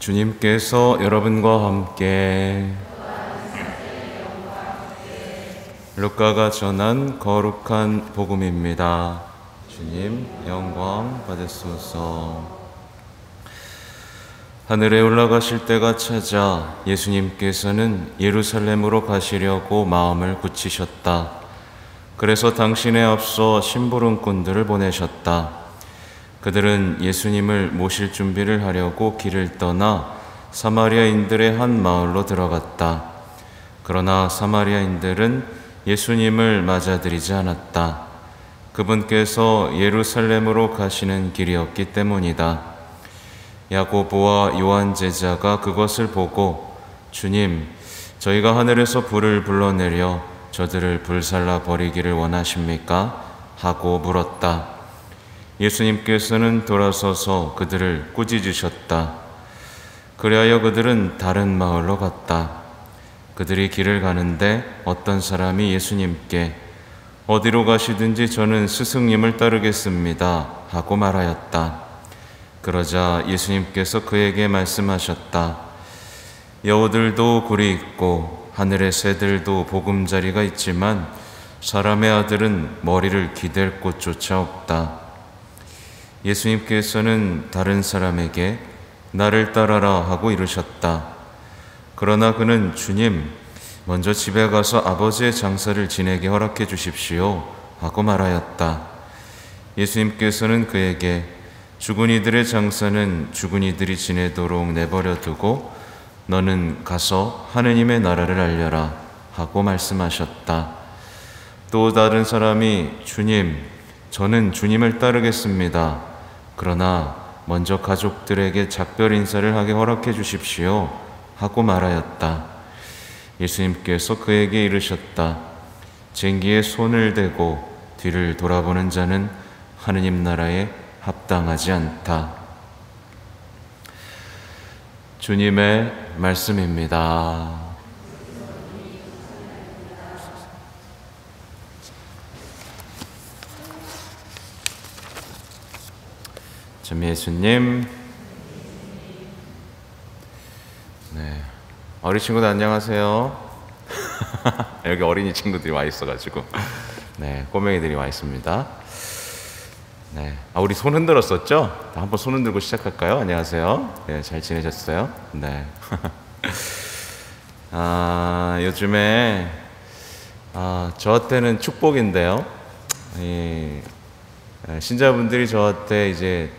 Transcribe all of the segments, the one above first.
주님께서 여러분과 함께 루카가 전한 거룩한 복음입니다. 주님 영광 받으소서. 하늘에 올라가실 때가 찾아 예수님께서는 예루살렘으로 가시려고 마음을 굳히셨다. 그래서 당신에 앞서 심부름꾼들을 보내셨다. 그들은 예수님을 모실 준비를 하려고 길을 떠나 사마리아인들의 한 마을로 들어갔다. 그러나 사마리아인들은 예수님을 맞아들이지 않았다. 그분께서 예루살렘으로 가시는 길이었기 때문이다. 야고보와 요한 제자가 그것을 보고 주님, 저희가 하늘에서 불을 불러내려 저들을 불살라 버리기를 원하십니까? 하고 물었다. 예수님께서는 돌아서서 그들을 꾸짖으셨다. 그리하여 그들은 다른 마을로 갔다. 그들이 길을 가는데 어떤 사람이 예수님께 어디로 가시든지 저는 스승님을 따르겠습니다 하고 말하였다. 그러자 예수님께서 그에게 말씀하셨다. 여우들도 굴이 있고 하늘의 새들도 보금자리가 있지만 사람의 아들은 머리를 기댈 곳조차 없다. 예수님께서는 다른 사람에게 나를 따라라 하고 이르셨다. 그러나 그는 주님, 먼저 집에 가서 아버지의 장사를 지내게 허락해 주십시오 하고 말하였다. 예수님께서는 그에게 죽은 이들의 장사는 죽은 이들이 지내도록 내버려 두고 너는 가서 하느님의 나라를 알려라 하고 말씀하셨다. 또 다른 사람이 주님, 저는 주님을 따르겠습니다. 그러나 먼저 가족들에게 작별 인사를 하게 허락해 주십시오 하고 말하였다. 예수님께서 그에게 이르셨다. 쟁기에 손을 대고 뒤를 돌아보는 자는 하느님 나라에 합당하지 않다. 주님의 말씀입니다. 참 예수님. 네, 어린 친구들 안녕하세요. 여기 어린이 친구들이 와 있어가지고 네, 꼬맹이들이 와 있습니다. 네, 우리 손 흔들었었죠? 한번 손 흔들고 시작할까요? 안녕하세요. 네, 잘 지내셨어요? 네. 요즘에 저한테는 축복인데요. 신자분들이 저한테 이제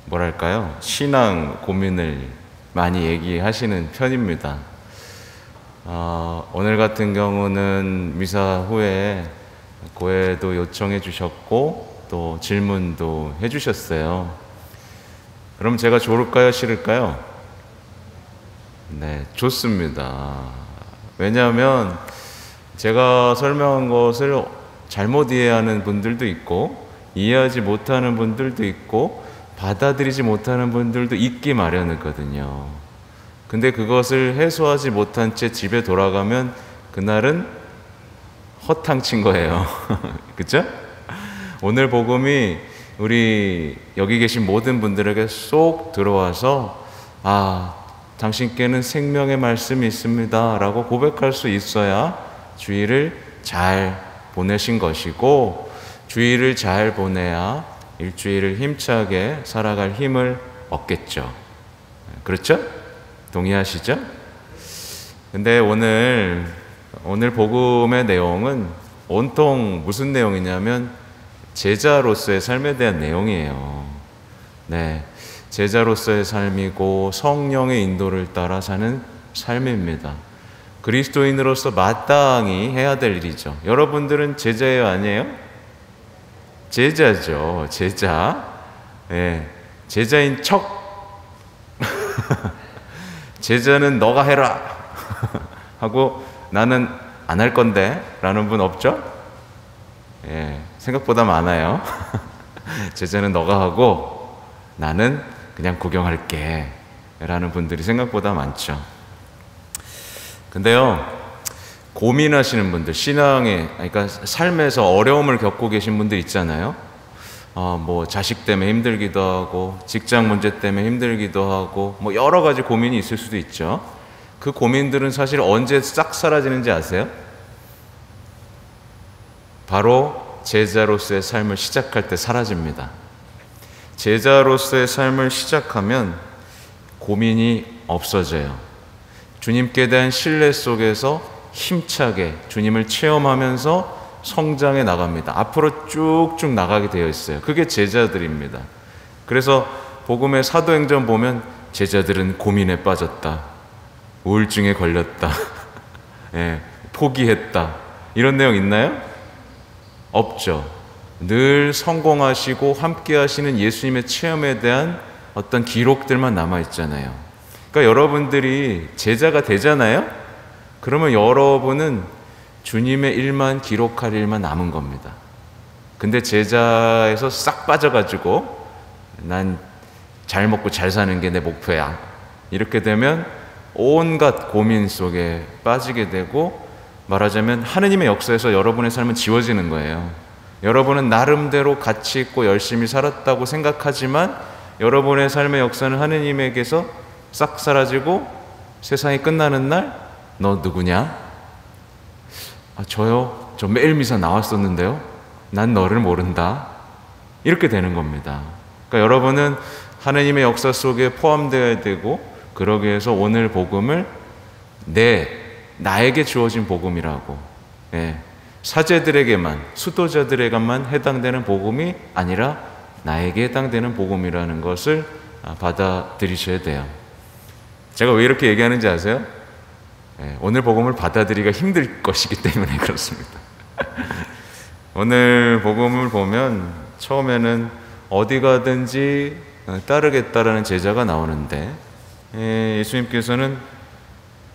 뭐랄까요? 신앙 고민을 많이 얘기하시는 편입니다. 오늘 같은 경우는 미사 후에 고해도 요청해 주셨고 또 질문도 해 주셨어요. 그럼 제가 좋을까요? 싫을까요? 네, 좋습니다. 왜냐하면 제가 설명한 것을 잘못 이해하는 분들도 있고 이해하지 못하는 분들도 있고 받아들이지 못하는 분들도 있기 마련이거든요. 근데 그것을 해소하지 못한 채 집에 돌아가면 그날은 허탕친 거예요. 그쵸? 오늘 복음이 우리 여기 계신 모든 분들에게 쏙 들어와서 당신께는 생명의 말씀이 있습니다 라고 고백할 수 있어야 주일을 잘 보내신 것이고, 주일을 잘 보내야 일주일을 힘차게 살아갈 힘을 얻겠죠. 그렇죠? 동의하시죠? 근데 오늘 복음의 내용은 온통 무슨 내용이냐면 제자로서의 삶에 대한 내용이에요. 네, 제자로서의 삶이고 성령의 인도를 따라 사는 삶입니다. 그리스도인으로서 마땅히 해야 될 일이죠. 여러분들은 제자예요, 아니에요? 제자죠, 제자. 네, 제자인 척. 제자는 너가 해라 하고 나는 안 할 건데 라는 분 없죠? 예, 생각보다 많아요. 제자는 너가 하고 나는 그냥 구경할게 라는 분들이 생각보다 많죠. 근데요, 고민하시는 분들, 신앙에, 그러니까 삶에서 어려움을 겪고 계신 분들 있잖아요. 뭐 자식 때문에 힘들기도 하고 직장 문제 때문에 힘들기도 하고 뭐 여러 가지 고민이 있을 수도 있죠. 그 고민들은 사실 언제 싹 사라지는지 아세요? 바로 제자로서의 삶을 시작할 때 사라집니다. 제자로서의 삶을 시작하면 고민이 없어져요. 주님께 대한 신뢰 속에서 힘차게 주님을 체험하면서 성장해 나갑니다. 앞으로 쭉쭉 나가게 되어 있어요. 그게 제자들입니다. 그래서 복음의 사도행전 보면 제자들은 고민에 빠졌다, 우울증에 걸렸다, 예, 포기했다, 이런 내용 있나요? 없죠. 늘 성공하시고 함께 하시는 예수님의 체험에 대한 어떤 기록들만 남아있잖아요. 그러니까 여러분들이 제자가 되잖아요? 그러면 여러분은 주님의 일만 기록할 일만 남은 겁니다. 근데 제자에서 싹 빠져가지고 난 잘 먹고 잘 사는 게 내 목표야, 이렇게 되면 온갖 고민 속에 빠지게 되고, 말하자면 하느님의 역사에서 여러분의 삶은 지워지는 거예요. 여러분은 나름대로 가치 있고 열심히 살았다고 생각하지만 여러분의 삶의 역사는 하느님에게서 싹 사라지고 세상이 끝나는 날 너 누구냐? 저요? 저 매일 미사 나왔었는데요? 난 너를 모른다. 이렇게 되는 겁니다. 그러니까 여러분은 하느님의 역사 속에 포함되어야 되고, 그러기 위해서 오늘 복음을 나에게 주어진 복음이라고, 사제들에게만, 수도자들에게만 해당되는 복음이 아니라 나에게 해당되는 복음이라는 것을 받아들이셔야 돼요. 제가 왜 이렇게 얘기하는지 아세요? 오늘 복음을 받아들이기가 힘들 것이기 때문에 그렇습니다. 오늘 복음을 보면 처음에는 어디 가든지 따르겠다라는 제자가 나오는데, 예수님께서는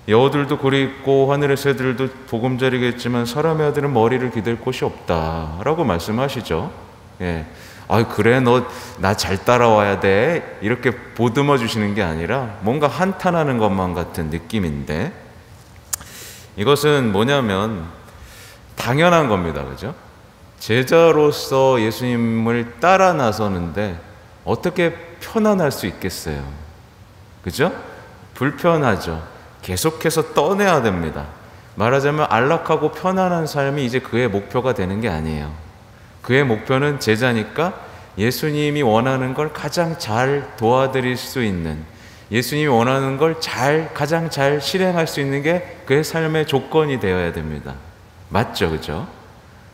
여우들도 굴이 있고 하늘의 새들도 보금자리겠지만 사람의 아들은 머리를 기댈 곳이 없다라고 말씀하시죠. 그래, 너 나 잘 따라와야 돼, 이렇게 보듬어 주시는 게 아니라 뭔가 한탄하는 것만 같은 느낌인데, 이것은 뭐냐면 당연한 겁니다. 그죠? 제자로서 예수님을 따라 나서는데 어떻게 편안할 수 있겠어요? 그죠? 불편하죠. 계속해서 떠내야 됩니다. 말하자면 안락하고 편안한 삶이 이제 그의 목표가 되는 게 아니에요. 그의 목표는 제자니까 예수님이 원하는 걸 가장 잘 도와드릴 수 있는, 예수님이 원하는 걸 가장 잘 실행할 수 있는 게 그의 삶의 조건이 되어야 됩니다. 맞죠? 그죠?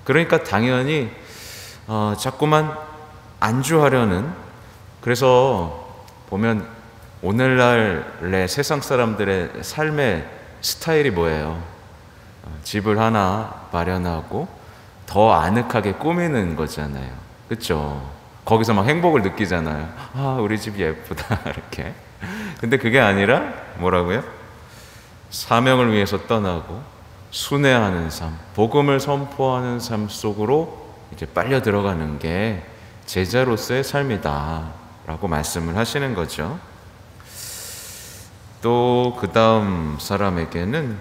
그러니까 당연히 자꾸만 안주하려는, 그래서 보면 오늘날의 세상 사람들의 삶의 스타일이 뭐예요? 집을 하나 마련하고 더 아늑하게 꾸미는 거잖아요. 그렇죠? 거기서 막 행복을 느끼잖아요. 우리 집 예쁘다 이렇게. 근데 그게 아니라 뭐라고요? 사명을 위해서 떠나고 순회하는 삶, 복음을 선포하는 삶 속으로 이제 빨려 들어가는 게 제자로서의 삶이다 라고 말씀을 하시는 거죠. 또 그 다음 사람에게는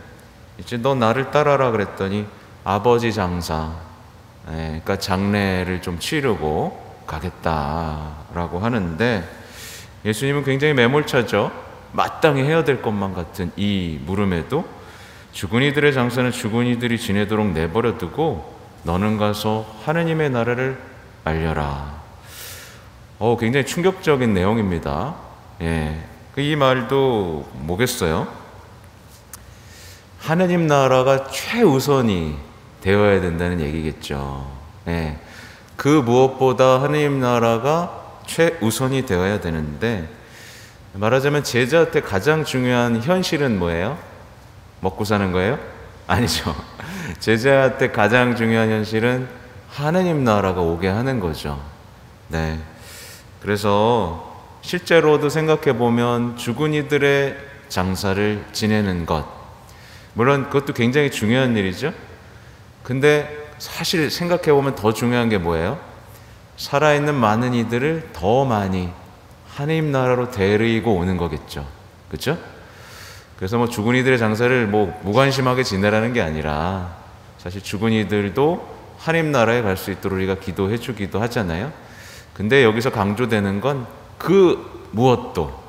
이제 너 나를 따라라 그랬더니 아버지 장사, 그러니까 장례를 좀 치르고 가겠다라고 하는데, 예수님은 굉장히 매몰차죠. 마땅히 해야 될 것만 같은 이 물음에도 죽은 이들의 장사는 죽은 이들이 지내도록 내버려 두고 너는 가서 하느님의 나라를 알려라. 굉장히 충격적인 내용입니다. 이 말도 뭐겠어요? 하느님 나라가 최우선이 되어야 된다는 얘기겠죠. 그 무엇보다 하느님 나라가 최우선이 되어야 되는데, 말하자면 제자한테 가장 중요한 현실은 뭐예요? 먹고 사는 거예요? 아니죠. 제자한테 가장 중요한 현실은 하느님 나라가 오게 하는 거죠. 그래서 실제로도 생각해 보면 죽은 이들의 장사를 지내는 것, 물론 그것도 굉장히 중요한 일이죠. 근데 사실 생각해 보면 더 중요한 게 뭐예요? 살아있는 많은 이들을 더 많이 하느님 나라로 데리고 오는 거겠죠. 그렇죠? 그래서 뭐 죽은 이들의 장사를 뭐 무관심하게 지내라는 게 아니라, 사실 죽은 이들도 하느님 나라에 갈 수 있도록 우리가 기도해 주기도 하잖아요. 근데 여기서 강조되는 건 그 무엇도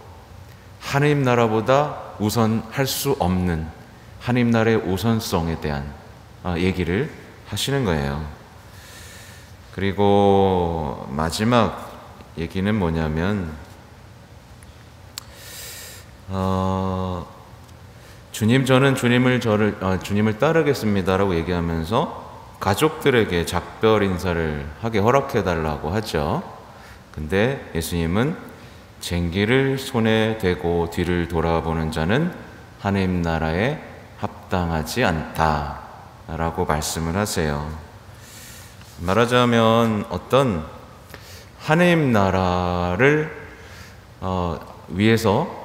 하느님 나라보다 우선할 수 없는 하느님 나라의 우선성에 대한 얘기를 하시는 거예요. 그리고 마지막 얘기는 뭐냐면 주님, 저는 주님을 따르겠습니다라고 얘기하면서 가족들에게 작별 인사를 하게 허락해 달라고 하죠. 근데 예수님은 쟁기를 손에 대고 뒤를 돌아보는 자는 하느님 나라에 합당하지 않다라고 말씀을 하세요. 말하자면 어떤 하느님 나라를 위해서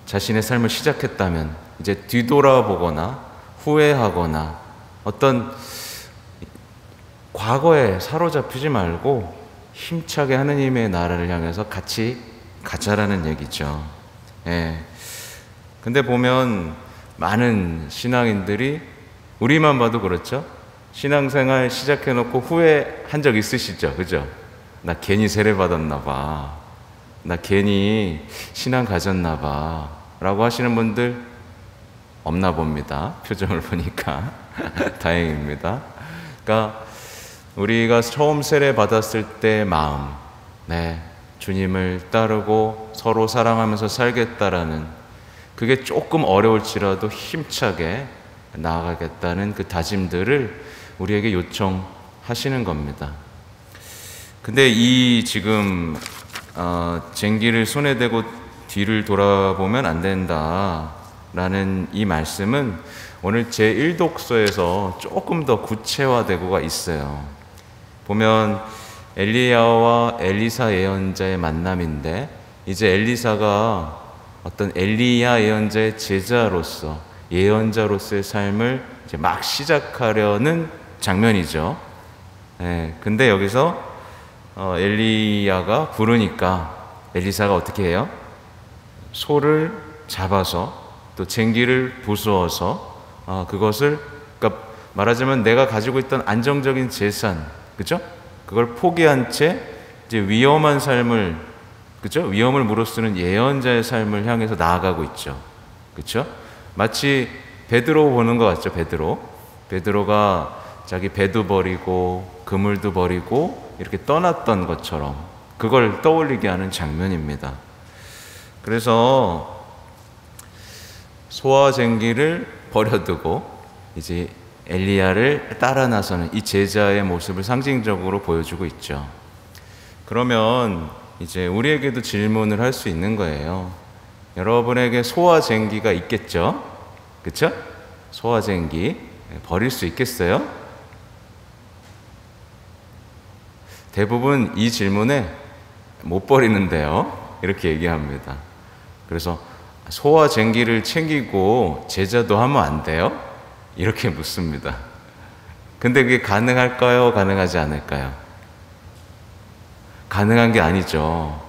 자신의 삶을 시작했다면 이제 뒤돌아보거나 후회하거나 어떤 과거에 사로잡히지 말고 힘차게 하느님의 나라를 향해서 같이 가자라는 얘기죠. 예. 근데 보면 많은 신앙인들이 우리만 봐도 그렇죠. 신앙생활 시작해놓고 후회한 적 있으시죠? 그죠? 나 괜히 세례받았나 봐. 나 괜히 신앙 가졌나 봐. 라고 하시는 분들 없나 봅니다. 표정을 보니까. 다행입니다. 그러니까 우리가 처음 세례 받았을 때 마음, 주님을 따르고 서로 사랑하면서 살겠다라는 그게 조금 어려울지라도 힘차게 나아가겠다는 그 다짐들을 우리에게 요청하시는 겁니다. 근데 이 지금 쟁기를 손에 대고 뒤를 돌아보면 안 된다라는 이 말씀은 오늘 제1독서에서 조금 더 구체화되고가 있어요. 보면 엘리야와 엘리사 예언자의 만남인데 이제 엘리사가 어떤 엘리야 예언자의 제자로서 예언자로서의 삶을 이제 막 시작하려는 장면이죠. 근데 여기서 엘리야가 부르니까 엘리사가 어떻게 해요? 소를 잡아서 또 쟁기를 부수어서 그것을, 그러니까 말하자면 내가 가지고 있던 안정적인 재산, 그죠? 그걸 포기한 채 이제 위험한 삶을, 그죠? 위험을 무릅쓰는 예언자의 삶을 향해서 나아가고 있죠. 그죠? 마치 베드로 보는 것 같죠. 베드로가 자기 배도 버리고 그물도 버리고 이렇게 떠났던 것처럼 그걸 떠올리게 하는 장면입니다. 그래서 소와 쟁기를 버려두고 이제 엘리야를 따라 나서는 이 제자의 모습을 상징적으로 보여주고 있죠. 그러면 이제 우리에게도 질문을 할 수 있는 거예요. 여러분에게 소와 쟁기가 있겠죠? 그쵸? 소와 쟁기 버릴 수 있겠어요? 대부분 이 질문에 못 버리는데요, 이렇게 얘기합니다. 그래서 소와 쟁기를 챙기고 제자도 하면 안 돼요? 이렇게 묻습니다. 근데 그게 가능할까요? 가능하지 않을까요? 가능한 게 아니죠.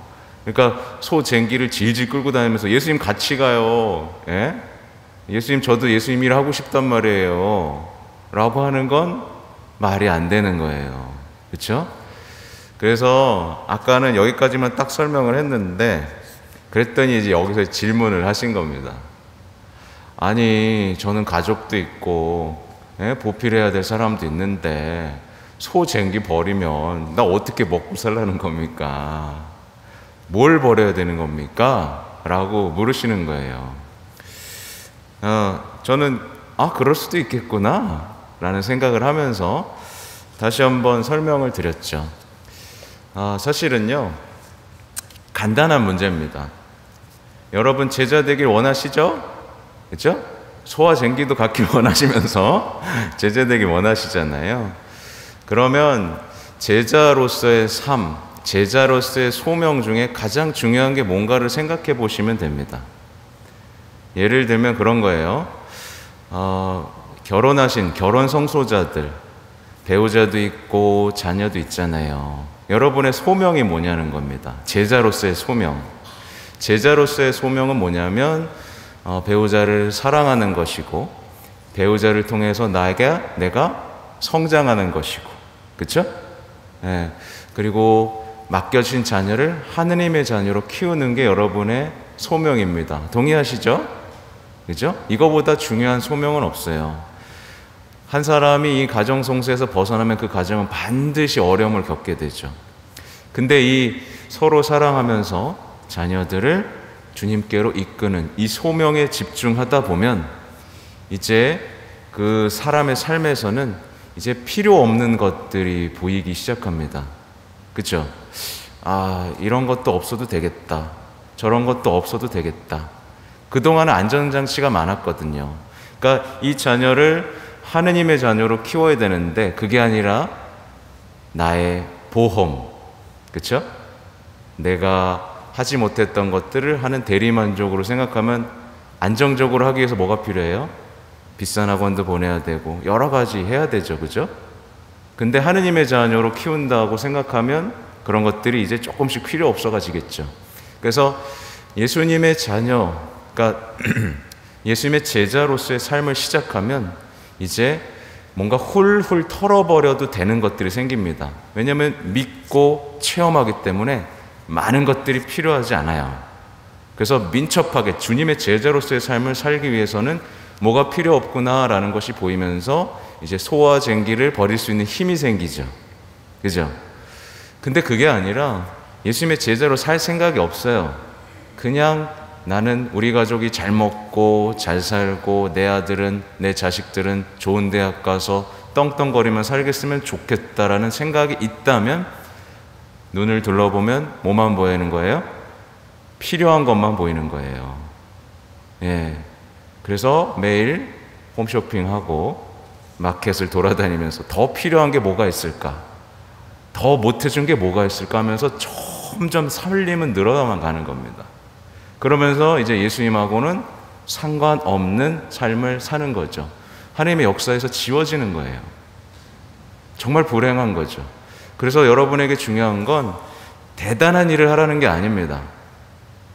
그러니까 소 쟁기를 질질 끌고 다니면서 예수님 같이 가요. 예? 예수님, 저도 예수님 일 하고 싶단 말이에요. 라고 하는 건 말이 안 되는 거예요. 그렇죠? 그래서 아까는 여기까지만 딱 설명을 했는데 그랬더니 이제 여기서 질문을 하신 겁니다. 아니, 저는 가족도 있고 보필해야 될 사람도 있는데 소 쟁기 버리면 나 어떻게 먹고 살라는 겁니까? 뭘 버려야 되는 겁니까? 라고 물으시는 거예요. 저는 그럴 수도 있겠구나 라는 생각을 하면서 다시 한번 설명을 드렸죠. 사실은요, 간단한 문제입니다. 여러분 제자 되길 원하시죠? 그렇죠? 소와 쟁기도 갖길 원하시면서 제자 되길 원하시잖아요. 그러면 제자로서의 삶, 제자로서의 소명 중에 가장 중요한 게 뭔가를 생각해 보시면 됩니다. 예를 들면 그런 거예요. 결혼하신 결혼 성소자들, 배우자도 있고 자녀도 있잖아요. 여러분의 소명이 뭐냐는 겁니다. 제자로서의 소명. 제자로서의 소명은 뭐냐면 배우자를 사랑하는 것이고 배우자를 통해서 내가 성장하는 것이고, 그렇죠? 예. 그리고 맡겨진 자녀를 하느님의 자녀로 키우는 게 여러분의 소명입니다. 동의하시죠? 그죠? 이거보다 중요한 소명은 없어요. 한 사람이 이 가정 성소에서 벗어나면 그 가정은 반드시 어려움을 겪게 되죠. 근데 이 서로 사랑하면서 자녀들을 주님께로 이끄는 이 소명에 집중하다 보면 이제 그 사람의 삶에서는 이제 필요 없는 것들이 보이기 시작합니다. 그죠? 아, 이런 것도 없어도 되겠다. 저런 것도 없어도 되겠다. 그동안은 안전장치가 많았거든요. 그러니까 이 자녀를 하느님의 자녀로 키워야 되는데 그게 아니라 나의 보험, 그렇죠? 내가 하지 못했던 것들을 하는 대리만족으로 생각하면 안정적으로 하기 위해서 뭐가 필요해요? 비싼 학원도 보내야 되고 여러 가지 해야 되죠, 그죠? 근데 하느님의 자녀로 키운다고 생각하면 그런 것들이 이제 조금씩 필요 없어가지겠죠. 그래서 예수님의 자녀, 그러니까 예수님의 제자로서의 삶을 시작하면 이제 뭔가 훌훌 털어버려도 되는 것들이 생깁니다. 왜냐하면 믿고 체험하기 때문에 많은 것들이 필요하지 않아요. 그래서 민첩하게 주님의 제자로서의 삶을 살기 위해서는 뭐가 필요 없구나라는 것이 보이면서 이제 소화쟁기를 버릴 수 있는 힘이 생기죠. 그죠? 근데 그게 아니라 예수님의 제자로 살 생각이 없어요. 그냥 나는 우리 가족이 잘 먹고 잘 살고 내 아들은 내 자식들은 좋은 대학 가서 떵떵거리면 살겠으면 좋겠다라는 생각이 있다면 눈을 둘러보면 뭐만 보이는 거예요? 필요한 것만 보이는 거예요. 예. 그래서 매일 홈쇼핑하고 마켓을 돌아다니면서 더 필요한 게 뭐가 있을까? 더 못해준 게 뭐가 있을까 하면서 점점 살림은 늘어나만 가는 겁니다. 그러면서 이제 예수님하고는 상관없는 삶을 사는 거죠. 하나님의 역사에서 지워지는 거예요. 정말 불행한 거죠. 그래서 여러분에게 중요한 건 대단한 일을 하라는 게 아닙니다.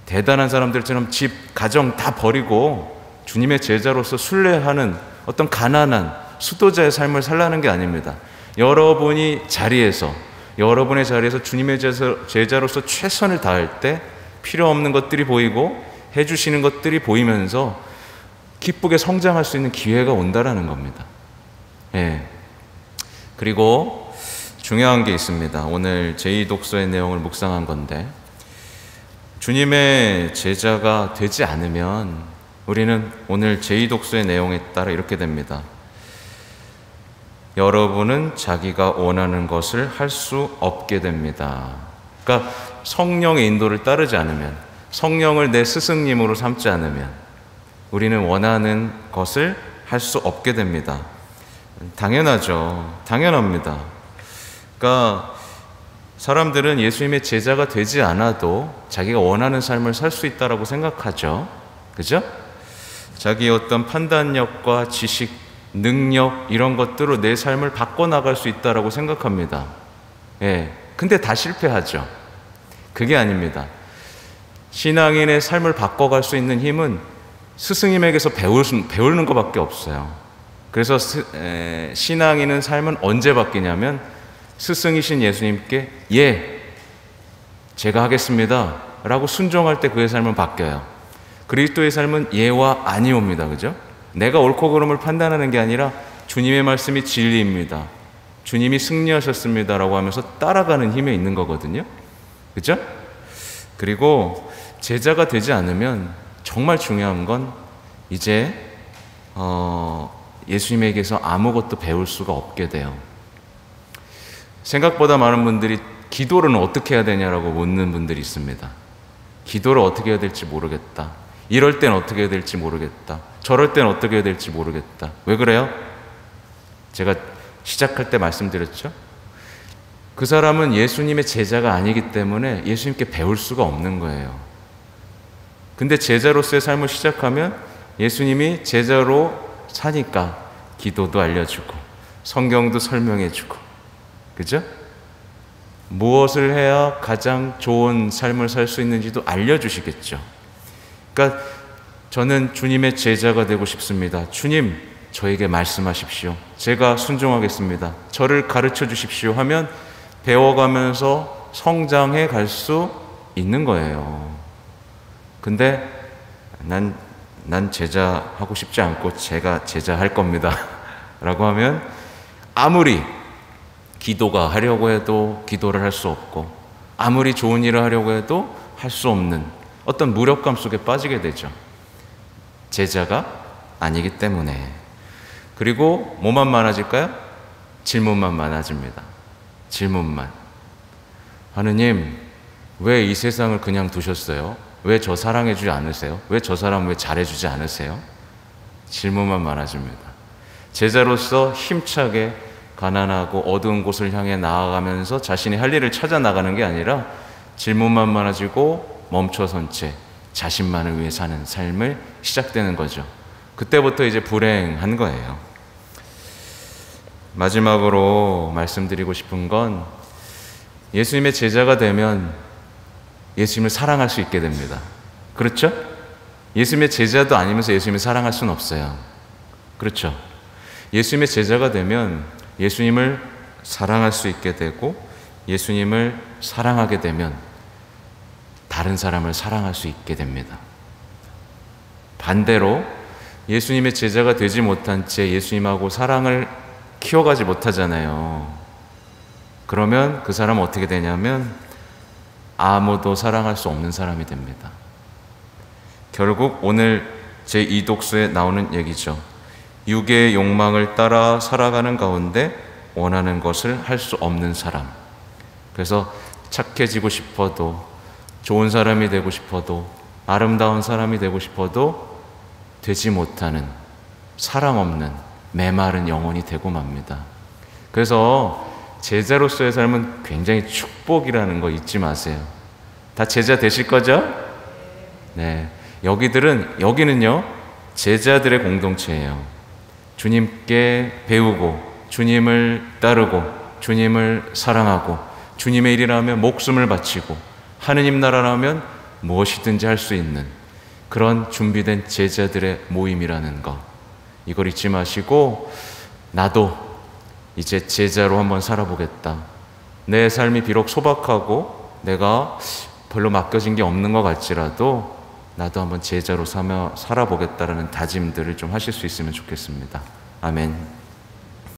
대단한 사람들처럼 집, 가정 다 버리고 주님의 제자로서 순례하는 어떤 가난한 수도자의 삶을 살라는 게 아닙니다. 여러분이 여러분의 자리에서 주님의 제자로서 최선을 다할 때 필요 없는 것들이 보이고 해주시는 것들이 보이면서 기쁘게 성장할 수 있는 기회가 온다라는 겁니다. 예. 그리고 중요한 게 있습니다. 오늘 제2독서의 내용을 묵상한 건데 주님의 제자가 되지 않으면 우리는 오늘 제2독서의 내용에 따라 이렇게 됩니다. 여러분은 자기가 원하는 것을 할 수 없게 됩니다. 그러니까 성령의 인도를 따르지 않으면, 성령을 내 스승님으로 삼지 않으면 우리는 원하는 것을 할 수 없게 됩니다. 당연하죠. 당연합니다. 그러니까 사람들은 예수님의 제자가 되지 않아도 자기가 원하는 삶을 살 수 있다라고 생각하죠. 그죠? 자기의 어떤 판단력과 지식, 능력 이런 것들로 내 삶을 바꿔나갈 수 있다라고 생각합니다. 예. 근데 다 실패하죠. 그게 아닙니다. 신앙인의 삶을 바꿔갈 수 있는 힘은 스승님에게서 배우는 것밖에 없어요. 그래서 신앙인은 삶은 언제 바뀌냐면 스승이신 예수님께 예, 제가 하겠습니다 라고 순종할 때 그의 삶은 바뀌어요. 그리스도의 삶은 예와 아니옵니다. 그죠? 내가 옳고 그름을 판단하는 게 아니라 주님의 말씀이 진리입니다. 주님이 승리하셨습니다 라고 하면서 따라가는 힘에 있는 거거든요. 그죠? 그리고 제자가 되지 않으면 정말 중요한 건 이제 예수님에게서 아무것도 배울 수가 없게 돼요. 생각보다 많은 분들이 기도를 어떻게 해야 되냐라고 묻는 분들이 있습니다. 기도를 어떻게 해야 될지 모르겠다. 이럴 땐 어떻게 해야 될지 모르겠다. 저럴 땐 어떻게 해야 될지 모르겠다. 왜 그래요? 제가 시작할 때 말씀드렸죠? 그 사람은 예수님의 제자가 아니기 때문에 예수님께 배울 수가 없는 거예요. 근데 제자로서의 삶을 시작하면 예수님이 제자로 사니까 기도도 알려주고 성경도 설명해주고, 그죠? 무엇을 해야 가장 좋은 삶을 살 수 있는지도 알려주시겠죠. 그러니까 저는 주님의 제자가 되고 싶습니다. 주님, 저에게 말씀하십시오. 제가 순종하겠습니다. 저를 가르쳐 주십시오 하면 배워가면서 성장해 갈 수 있는 거예요. 근데 난 제자 하고 싶지 않고 제가 제자 할 겁니다 라고 하면 아무리 기도가 하려고 해도 기도를 할 수 없고, 아무리 좋은 일을 하려고 해도 할 수 없는 어떤 무력감 속에 빠지게 되죠. 제자가 아니기 때문에. 그리고 뭐만 많아질까요? 질문만 많아집니다. 질문만. 하느님, 왜 이 세상을 그냥 두셨어요? 왜 저 사랑해주지 않으세요? 왜 저 사람 왜 잘해주지 않으세요? 질문만 많아집니다. 제자로서 힘차게 가난하고 어두운 곳을 향해 나아가면서 자신이 할 일을 찾아 나가는 게 아니라 질문만 많아지고 멈춰선 채 자신만을 위해 사는 삶을 시작되는 거죠. 그때부터 이제 불행한 거예요. 마지막으로 말씀드리고 싶은 건, 예수님의 제자가 되면 예수님을 사랑할 수 있게 됩니다. 그렇죠? 예수님의 제자도 아니면서 예수님을 사랑할 수는 없어요. 그렇죠? 예수님의 제자가 되면 예수님을 사랑할 수 있게 되고, 예수님을 사랑하게 되면 다른 사람을 사랑할 수 있게 됩니다. 반대로 예수님의 제자가 되지 못한 채 예수님하고 사랑을 키워가지 못하잖아요. 그러면 그 사람은 어떻게 되냐면 아무도 사랑할 수 없는 사람이 됩니다. 결국 오늘 제2독서에 나오는 얘기죠. 육의 욕망을 따라 살아가는 가운데 원하는 것을 할 수 없는 사람. 그래서 착해지고 싶어도, 좋은 사람이 되고 싶어도, 아름다운 사람이 되고 싶어도 되지 못하는, 사랑 없는 메마른 영혼이 되고 맙니다. 그래서 제자로서의 삶은 굉장히 축복이라는 거 잊지 마세요. 다 제자 되실 거죠? 네. 여기는요, 제자들의 공동체예요. 주님께 배우고, 주님을 따르고, 주님을 사랑하고, 주님의 일이라면 목숨을 바치고, 하느님 나라라면 무엇이든지 할 수 있는 그런 준비된 제자들의 모임이라는 것, 이걸 잊지 마시고, 나도 이제 제자로 한번 살아보겠다. 내 삶이 비록 소박하고 내가 별로 맡겨진 게 없는 것 같지라도 나도 한번 제자로 살아보겠다라는 다짐들을 좀 하실 수 있으면 좋겠습니다. 아멘.